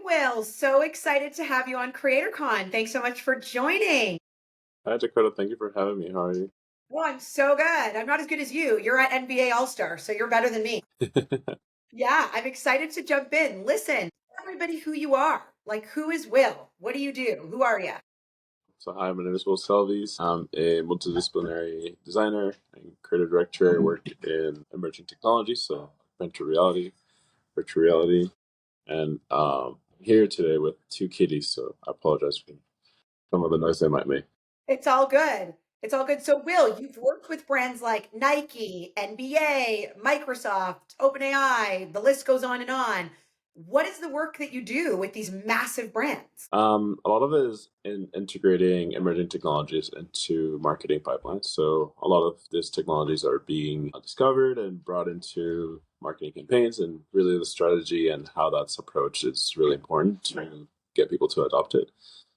Will. So excited to have you on CreatorCon. Thanks so much for joining. Hi, Dakota. Thank you for having me. How are you? Well, I'm so good. I'm not as good as you. You're at NBA All-Star, so you're better than me. Yeah, I'm excited to jump in. Listen, tell everybody who you are. Like, who is Will? What do you do? Who are you? So, hi, my name is Will Selviz. I'm a multidisciplinary designer and creative director. I work in emerging technologies, so augmented reality, virtual reality, and here today with two kitties. So, I apologize for some of the noise they might make. It's all good. It's all good. So, Will, you've worked with brands like Nike, NBA, Microsoft, OpenAI, the list goes on and on. What is the work that you do with these massive brands? A lot of it is in integrating emerging technologies into marketing pipelines. So a lot of these technologies are being discovered and brought into marketing campaigns, and really the strategy and how that's approached is really important to get people to adopt it.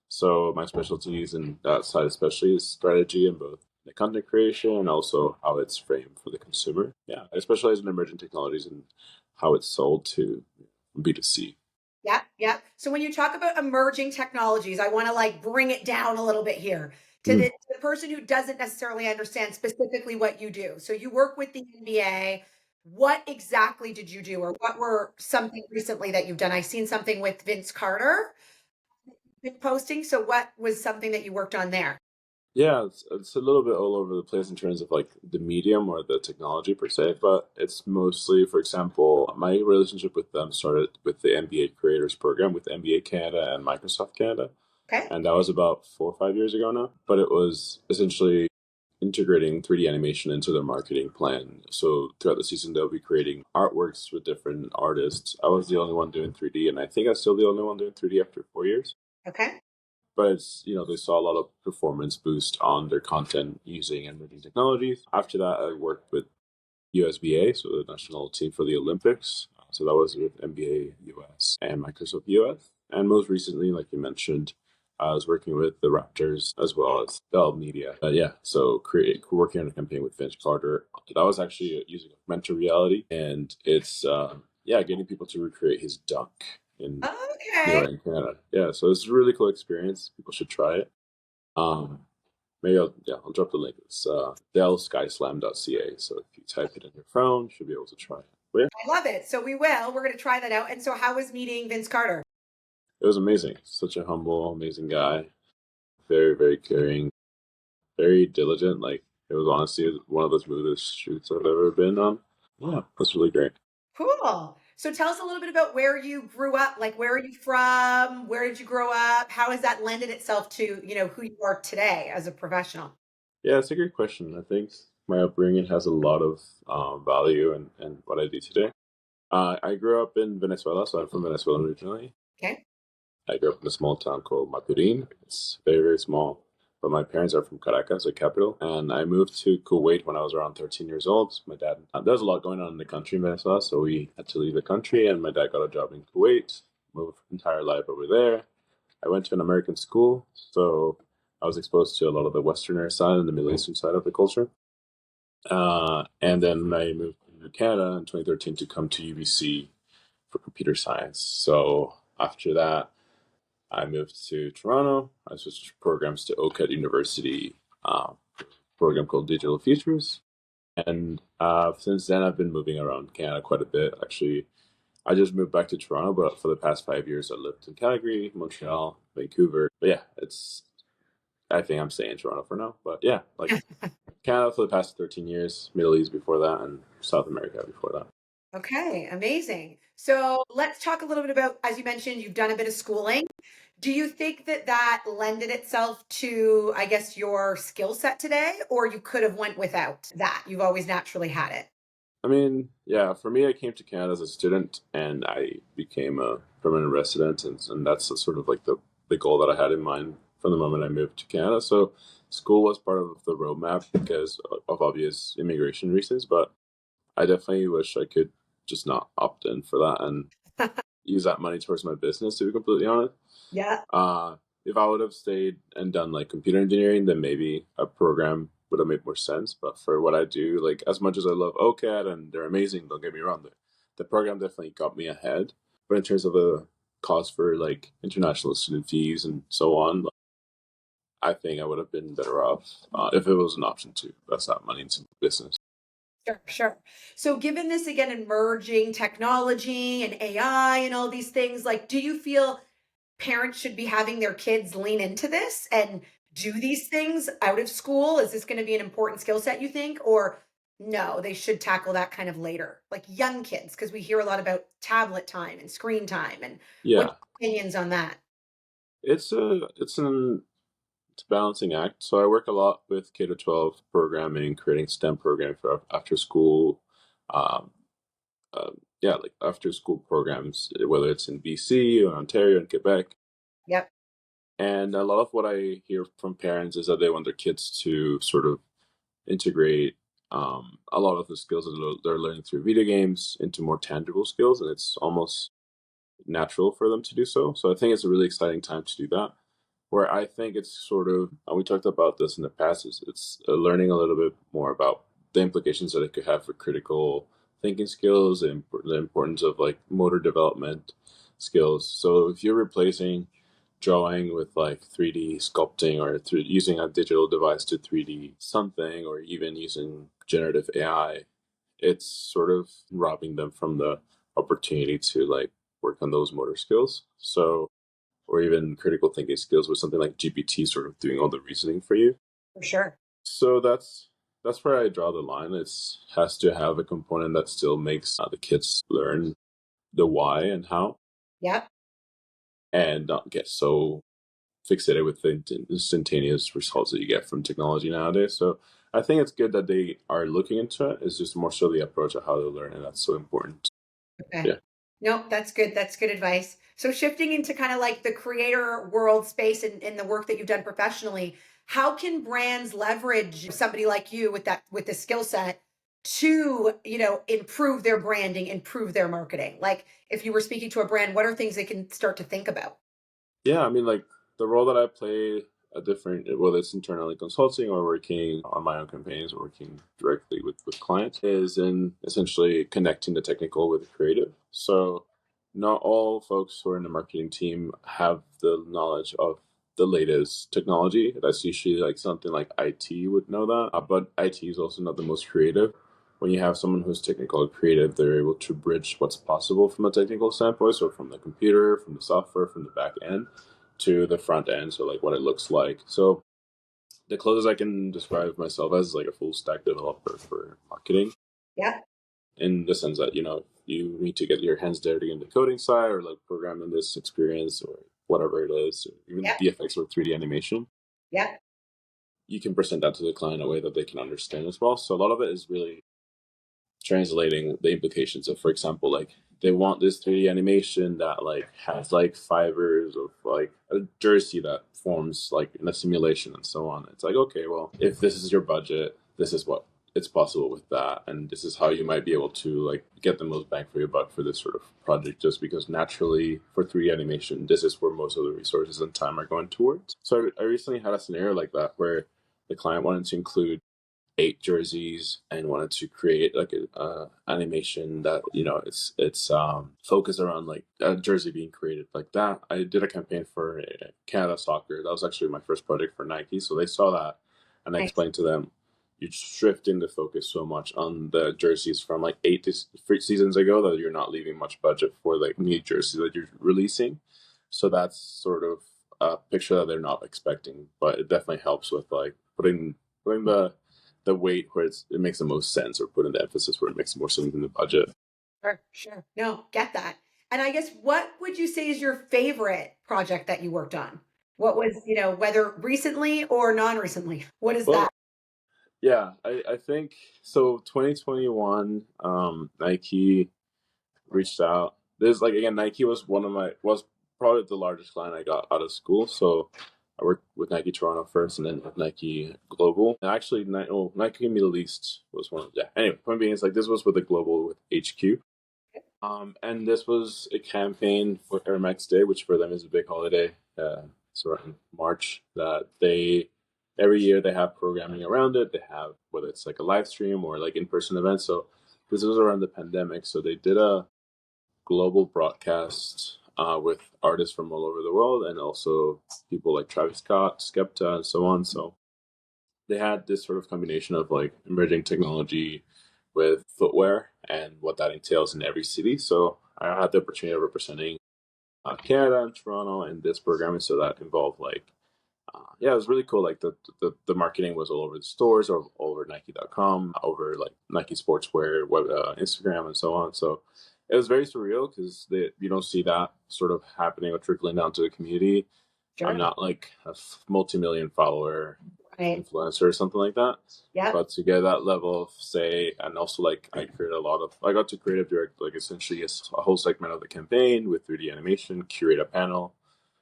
So my specialties in that side especially is strategy in both the content creation and also how it's framed for the consumer. Yeah, I specialize in emerging technologies and how it's sold to B2C. Yep, yep. So when you talk about emerging technologies, I want to like bring it down a little bit here to the person who doesn't necessarily understand specifically what you do. So you work with the NBA. What exactly did you do, or what were something recently that you've done? I've seen something with Vince Carter been posting. So what was something that you worked on there? Yeah, it's a little bit all over the place in terms of like the medium or the technology per se, but it's mostly, for example, my relationship with them started with the MBA Creators Program with MBA Canada and Microsoft Canada, Okay. and that was about 4 or 5 years ago now. But it was essentially integrating 3D animation into their marketing plan. So throughout the season, they'll be creating artworks with different artists. I was the only one doing 3D, and I think I'm still the only one doing 3D after 4 years. Okay. But it's, they saw a lot of performance boost on their content using emerging technologies. After that, I worked with USBA, so the national team for the Olympics. So that was with NBA US and Microsoft US. And most recently, like you mentioned, I was working with the Raptors as well as Bell Media. Yeah, so working on a campaign with Vince Carter. That was actually using augmented reality, and it's getting people to recreate his dunk in Okay. in Canada. Yeah, so it's a really cool experience. People should try it. Um, maybe I'll drop the link. It's dellskyslam.ca. So if you type it in your phone, you should be able to try it. But yeah, I love it. So we will. We're going to try that out. And so, how was meeting Vince Carter? it was amazing. Such a humble, amazing guy. Very, very caring. Very diligent. Like it was honestly one of the smoothest shoots I've ever been on. Yeah, that's really great. Cool. So tell us a little bit about where you grew up. Like, where are you from? Where did you grow up? How has that lended itself to, who you are today as a professional? Yeah, it's a great question. I think my upbringing has a lot of value in what I do today. I grew up in Venezuela, so I'm from Venezuela originally. Okay. I grew up in a small town called Maturin. It's very, very small. But my parents are from Caracas, the capital. And I moved to Kuwait when I was around 13 years old. My dad, there's a lot going on in the country in Venezuela, so we had to leave the country. And my dad got a job in Kuwait, moved entire life over there. I went to an American school, so I was exposed to a lot of the Westerner side and the Middle Eastern side of the culture. And then I moved to Canada in 2013 to come to UBC for computer science. So after that, I moved to Toronto. I switched programs to OCAD University, program called Digital Futures. And since then, I've been moving around Canada quite a bit. Actually, I just moved back to Toronto, but for the past 5 years, I lived in Calgary, Montreal, Vancouver. But yeah, I think I'm staying in Toronto for now. But yeah, like Canada for the past 13 years, Middle East before that, and South America before that. Okay, amazing. So let's talk a little bit about, as you mentioned, you've done a bit of schooling. Do you think that that lended itself to, I guess, your skill set today, or you could have went without that? You've always naturally had it. I mean, yeah, for me, I came to Canada as a student and I became a permanent resident. And that's sort of like the goal that I had in mind from the moment I moved to Canada. So school was part of the roadmap because of obvious immigration reasons, but I definitely wish I could just not opt in for that and use that money towards my business, to be completely honest. Yeah. Uh, if I would have stayed and done like computer engineering, then maybe a program would have made more sense. But for what I do, like as much as I love OCAD and they're amazing, don't get me wrong, the program definitely got me ahead. But in terms of cost for like international student fees and so on, I think I would have been better off if it was an option to invest that money into business. Sure, sure. So given this again emerging technology and AI and all these things, like do you feel parents should be having their kids lean into this and do these things out of school? Is this going to be an important skill set, you think? Or no, they should tackle that kind of later, like young kids, because we hear a lot about tablet time and screen time. And what's Yeah, your opinions on that? it's a balancing act. So I work a lot with K to 12 programming, creating STEM programming for after school. Um, yeah, like after school programs, whether it's in BC or Ontario and Quebec. Yep. And a lot of what I hear from parents is that they want their kids to sort of integrate a lot of the skills that they're learning through video games into more tangible skills, and it's almost natural for them to do so. So I think it's a really exciting time to do that. Where I think it's sort of, and we talked about this in the past, is it's learning a little bit more about the implications that it could have for critical thinking skills and the importance of like motor development skills. So if you're replacing drawing with like 3D sculpting or using a digital device to 3D something, or even using generative AI, it's sort of robbing them from the opportunity to like work on those motor skills. So, or even critical thinking skills with something like GPT sort of doing all the reasoning for you. For sure. So that's where I draw the line. It's has to have a component that still makes the kids learn the why and how, Yep. and not get so fixated with the instantaneous results that you get from technology nowadays. So I think it's good that they are looking into it. It's just more so the approach of how to learn, and that's so important. Okay. Yeah. No, that's good. That's good advice. So shifting into kind of like the creator world space and the work that you've done professionally, how can brands leverage somebody like you with that with the skill set to, improve their branding, improve their marketing? Like if you were speaking to a brand, what are things they can start to think about? Yeah, I mean, like the role that I play, a different, whether it's internally consulting or working on my own campaigns or working directly with clients, is in essentially connecting the technical with the creative. So, not all folks who are in the marketing team have the knowledge of the latest technology. That's usually like something like IT would know that, but IT is also not the most creative. When you have someone who's technical or creative, they're able to bridge what's possible from a technical standpoint. So from the computer, from the software, from the back end to the front end. So like what it looks like. So the closest I can describe myself as like a full stack developer for marketing, Yeah. in the sense that, you need to get your hands dirty in the coding side or like programming this experience or whatever it is, or even Yeah. VFX or 3D animation. Yeah. You can present that to the client in a way that they can understand as well. So a lot of it is really translating the implications of, for example, like they want this 3D animation that like has like fibers of like a jersey that forms like in a simulation and so on. It's like, okay, well, if this is your budget, this is what it's possible with that, and this is how you might be able to like get the most bang for your buck for this sort of project, just because naturally for 3D animation, this is where most of the resources and time are going towards. So I recently had a scenario like that where the client wanted to include 8 jerseys and wanted to create like a animation that it's focused around like a jersey being created like that. I did a campaign for Canada Soccer. That was actually my first project for Nike, so they saw that, and I Nice. explained to them, you're shifting the focus so much on the jerseys from like 8 seasons ago that you're not leaving much budget for like new jerseys that you're releasing. So that's sort of a picture that they're not expecting, but it definitely helps with like putting the weight where it makes the most sense, or putting the emphasis where it makes more sense in the budget. Sure. Sure. No, get that. And I guess what would you say is your favorite project that you worked on? What was, whether recently or non-recently? What is that? Well, yeah, I think so. 2021, Nike reached out. There's like, again, Nike was probably the largest client I got out of school. So I worked with Nike Toronto first, and then with Nike Global. And actually, Nike Middle East was one. Yeah. Anyway, point being, is like this was with the Global with HQ. And this was a campaign for Air Max Day, which for them is a big holiday. So in March, that they every year they have programming around it. They have, whether it's like a live stream or like in person events. So this was around the pandemic, so they did a global broadcast with artists from all over the world, and also people like Travis Scott, Skepta, and so on. So they had this sort of combination of like emerging technology with footwear and what that entails in every city. So I had the opportunity of representing Canada and Toronto in this program, and so that involved like yeah, it was really cool. Like the marketing was all over the stores, or all over Nike.com, over like Nike Sportswear, web, Instagram, and so on. So it was very surreal because you don't see that sort of happening or trickling down to the community. I'm Sure. not like a multi-million follower Right. influencer or something like that. Yep. But to get that level of say, and also like I got to creative direct like essentially a whole segment of the campaign with 3D animation, curate a panel.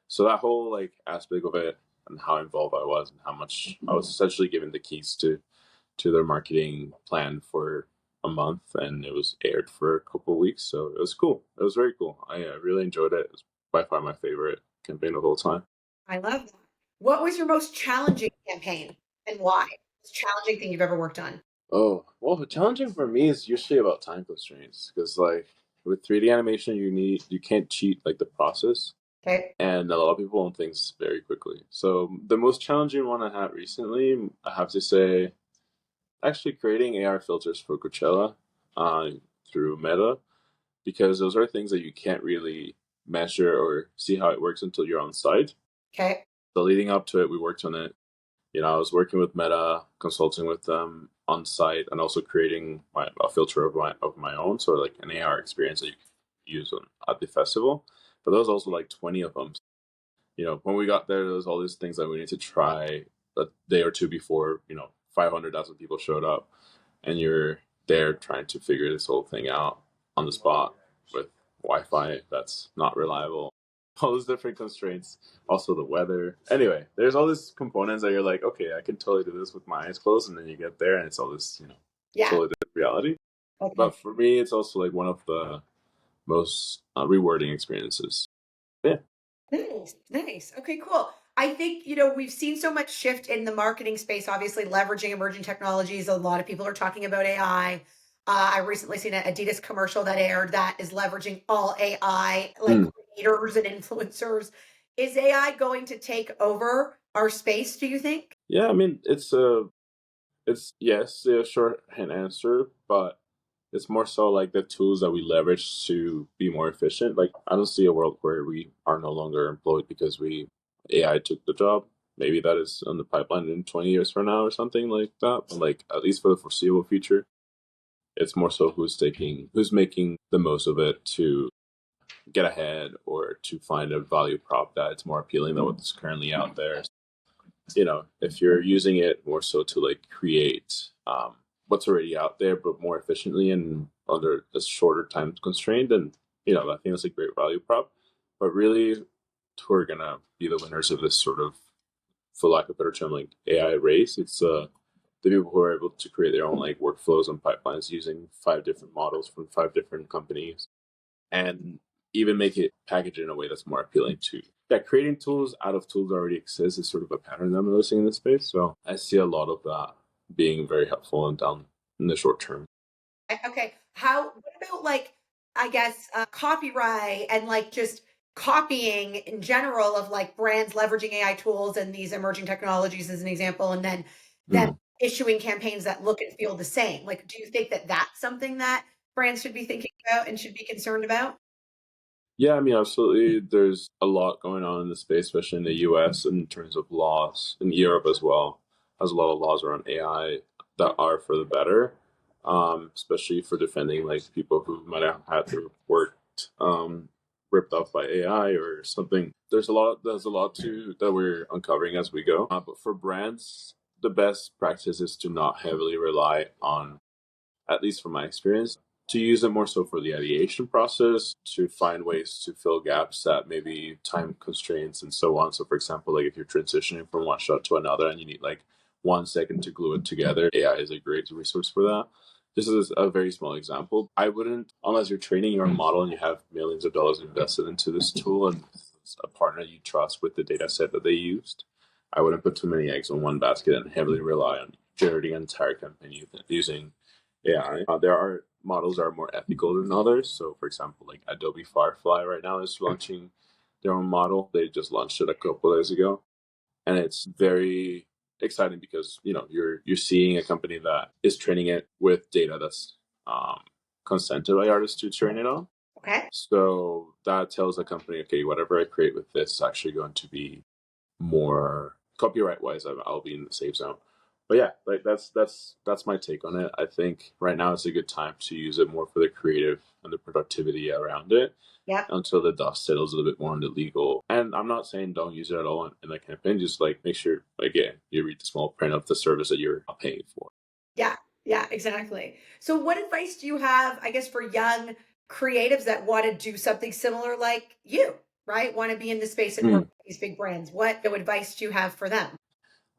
So that whole like aspect of it and how involved I was and how much I was essentially given the keys to their marketing plan for a month, and it was aired for a couple of weeks. So it was cool. It was very cool. I really enjoyed it. It was by far my favorite campaign of all time. I love that. What was your most challenging campaign and why? Most challenging thing you've ever worked on? Oh, well, the challenging for me is usually about time constraints because, like, with 3D animation, you can't cheat like the process, Okay. and a lot of people want things very quickly. So the most challenging one I had recently, I have to say, actually creating AR filters for Coachella, uh, through Meta, because those are things that you can't really measure or see how it works until you're on site. Okay. So leading up to it, we worked on it. I was working with Meta, consulting with them on site, and also creating a filter of my own, so like an AR experience that you can use at the festival. But there was also like 20 of them. When we got there was all these things that we need to try a day or two before 500,000 people showed up, and you're there trying to figure this whole thing out on the spot with Wi-Fi that's not reliable, all those different constraints, also the weather. Anyway, there's all these components that you're like, okay, I can totally do this with my eyes closed, and then you get there and it's all this, Yeah. totally different reality. Okay. But for me, it's also like one of the most rewarding experiences. Yeah. Nice, nice. Okay, cool. I think, we've seen so much shift in the marketing space, obviously leveraging emerging technologies. A lot of people are talking about AI. I recently seen an Adidas commercial that aired that is leveraging all AI, like Mm. creators and influencers. Is AI going to take over our space, do you think? Yeah, I mean, it's yes, a shorthand answer, but it's more so like the tools that we leverage to be more efficient. Like I don't see a world where we are no longer employed because we AI took the job. Maybe that is on the pipeline in 20 years from now or something like that. But like at least for the foreseeable future, it's more so who's making the most of it to get ahead or to find a value prop that's more appealing than what's currently out there. If you're using it more so to like create what's already out there, but more efficiently and under a shorter time constraint, then I think that's a great value prop. But really, who are gonna be the winners of this sort of, for lack of a better term, like AI race? It's the people who are able to create their own like workflows and pipelines using 5 different models from 5 different companies, and even make it packaged in a way that's more appealing to that. Creating tools out of tools that already exist is sort of a pattern that I'm noticing in this space. So I see a lot of that being very helpful and down in the short term. Okay. What about like, I guess, copyright and like just copying in general of like brands leveraging AI tools and these emerging technologies as an example, and then them Mm. issuing campaigns that look and feel the same. Like, do you think that that's something that brands should be thinking about and should be concerned about? Yeah, I mean, absolutely. There's a lot going on in the space, especially in the US, in terms of laws, in Europe as well. Has a lot of laws around AI that are for the better, especially for defending like people who might have had their work ripped off by AI or something. There's a lot to that we're uncovering as we go. But for brands, the best practice is to not heavily rely on, at least from my experience, to use it more so for the ideation process, to find ways to fill gaps that maybe time constraints and so on. So, for example, like if you're transitioning from one shot to another and you need like 1 second to glue it together, AI is a great resource for that. This is a very small example. I wouldn't, unless you're training your own model and you have millions of dollars invested into this tool and a partner you trust with the data set that they used, I wouldn't put too many eggs in one basket and heavily rely on generating an entire campaign using AI. There are models are more ethical than others. So, for example, like Adobe Firefly right now is launching their own model. They just launched it a couple of days ago, and it's very exciting because you're seeing a company that is training it with data that's um, consented by artists to train it on. Okay. So that tells the company, okay, whatever I create with this is actually going to be more copyright wise. I'll be in the safe zone. But yeah, like that's my take on it. I think right now it's a good time to use it more for the creative and the productivity around it Yep. until the dust settles a little bit more on the legal. And I'm not saying don't use it at all in the campaign. Just like make sure again you read the small print of the service that you're paying for. Yeah. Yeah, exactly. So what advice do you have, I guess, for young creatives that want to do something similar like you, right? Want to be in the space and work Hmm. with these big brands. What advice do you have for them?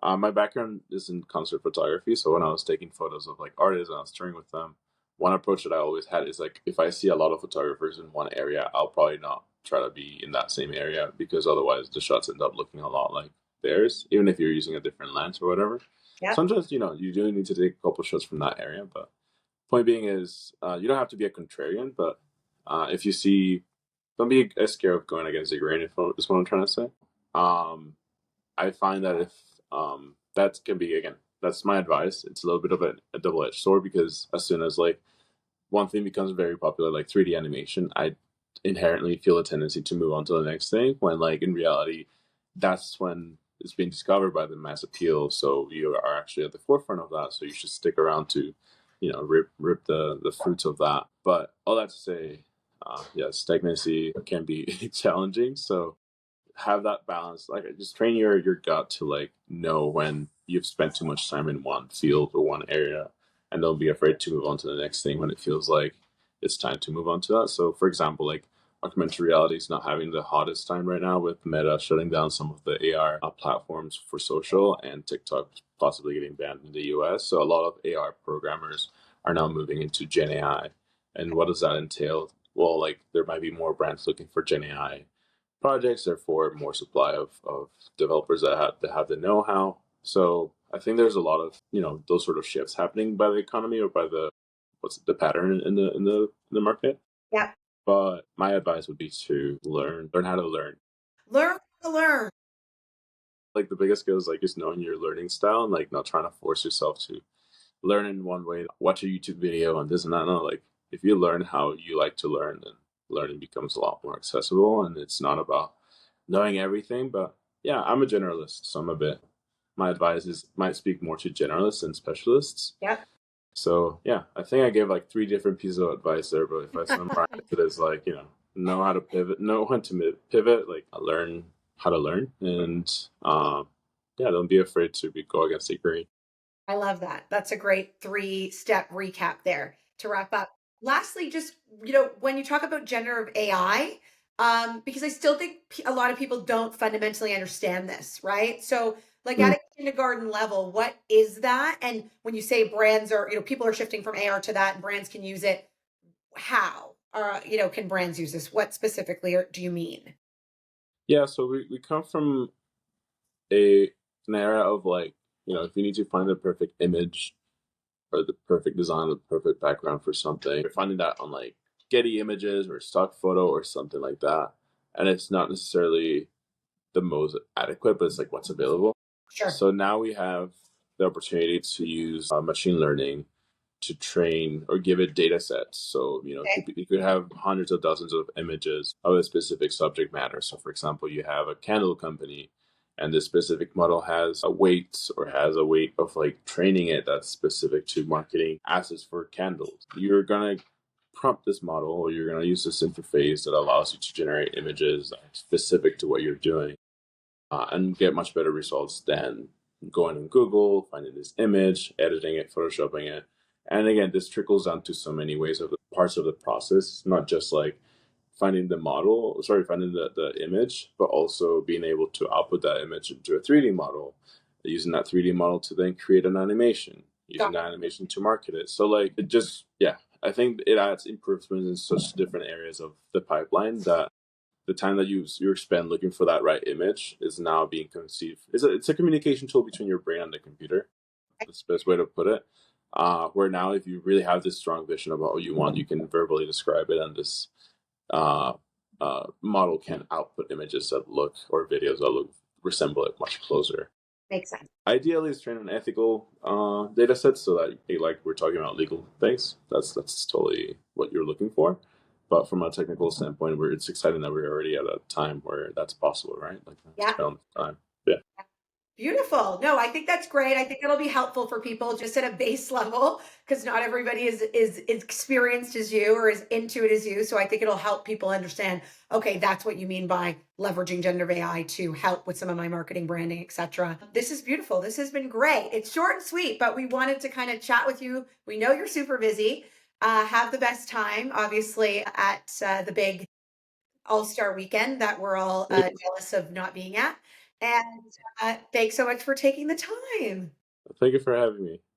My background is in concert photography, so when I was taking photos of like artists and I was touring with them, one approach that I always had is like if I see a lot of photographers in one area, I'll probably not try to be in that same area because otherwise the shots end up looking a lot like theirs, even if you're using a different lens or whatever. Yep. Sometimes you do need to take a couple shots from that area, but point being is you don't have to be a contrarian, but if you see, don't be scared of going against the grain. If is what I'm trying to say. Um, I find that if that can be again, that's my advice. It's a little bit of a double edged sword because as soon as like one thing becomes very popular, like 3D animation, I inherently feel a tendency to move on to the next thing. When like in reality, that's when it's being discovered by the mass appeal. So you are actually at the forefront of that. So you should stick around to, rip the fruits of that. But all that to say, yeah, stagnancy can be challenging. So have that balance. Like just train your gut to like know when you've spent too much time in one field or one area, and don't be afraid to move on to the next thing when it feels like it's time to move on to that. So, for example, like augmented reality is not having the hottest time right now with Meta shutting down some of the AR platforms for social and TikTok possibly getting banned in the US. So a lot of AR programmers are now moving into Gen AI. And what does that entail? Well, like there might be more brands looking for Gen AI projects, therefore more supply of developers that have the know-how. So I think there's a lot of those sort of shifts happening by the economy or by the pattern in the market. Yep. But my advice would be to learn how to learn. Learn to learn. Like the biggest skill is like just knowing your learning style and like not trying to force yourself to learn in one way. Watch a YouTube video and this and that. No, like if you learn how you like to learn, then learning becomes a lot more accessible. And it's not about knowing everything. But yeah, I'm a generalist, so my advice is might speak more to generalists than specialists. Yep. So yeah, I think I gave like three different pieces of advice there. But if I summarize it as like know how to pivot, know when to pivot, like learn how to learn, and yeah, don't be afraid to go against the grain. I love that. That's a great three-step recap there to wrap up. Lastly, just, when you talk about gender of AI, because I still think a lot of people don't fundamentally understand this, right? So, like Mm. at a kindergarten level, what is that? And when you say brands are, people are shifting from AR to that and brands can use it, how? Can brands use this? What specifically do you mean? Yeah, so we come from a an era of like if you need to find the perfect image or the perfect design, the perfect background for something, you're finding that on like Getty Images or stock photo or something like that, and it's not necessarily the most adequate, but it's like what's available. Sure. So now we have the opportunity to use machine learning to train or give it data sets. So, Okay. you could have hundreds of dozens of images of a specific subject matter. So, for example, you have a candle company and this specific model has a weight or has a weight of like training it that's specific to marketing assets for candles. You're going to prompt this model or you're going to use this interface that allows you to generate images specific to what you're doing and get much better results than going on Google, finding this image, editing it, photoshopping it. And again, this trickles down to so many ways of the parts of the process, not just like finding the image, but also being able to output that image into a 3D model, using that 3D model to then create an animation, using Got that animation to market it. So like it just, yeah, I think it adds improvements in such different areas of the pipeline that the time that you spend looking for that right image is now being conceived. It's a communication tool between your brain and the computer. it. That's the best way to put it. Where now, if you really have this strong vision about what you want, you can verbally describe it, and this uh, model can output images that look or videos that look resemble it much closer. Makes sense. Ideally, it's trained on ethical data sets, so that like we're talking about legal things. That's totally what you're looking for. But from a technical standpoint, where it's exciting that we're already at a time where that's possible, right? Like that's Yeah. around the time. Yeah. Beautiful. No, I think that's great. I think it'll be helpful for people just at a base level because not everybody is experienced as you or as into it as you. So I think it'll help people understand, okay, that's what you mean by leveraging generative AI to help with some of my marketing, branding, etc. This is beautiful. This has been great. It's short and sweet, but we wanted to kind of chat with you. We know you're super busy. Have the best time, obviously, at the big all-star weekend that we're all jealous of not being at. And thanks so much for taking the time. Thank you for having me.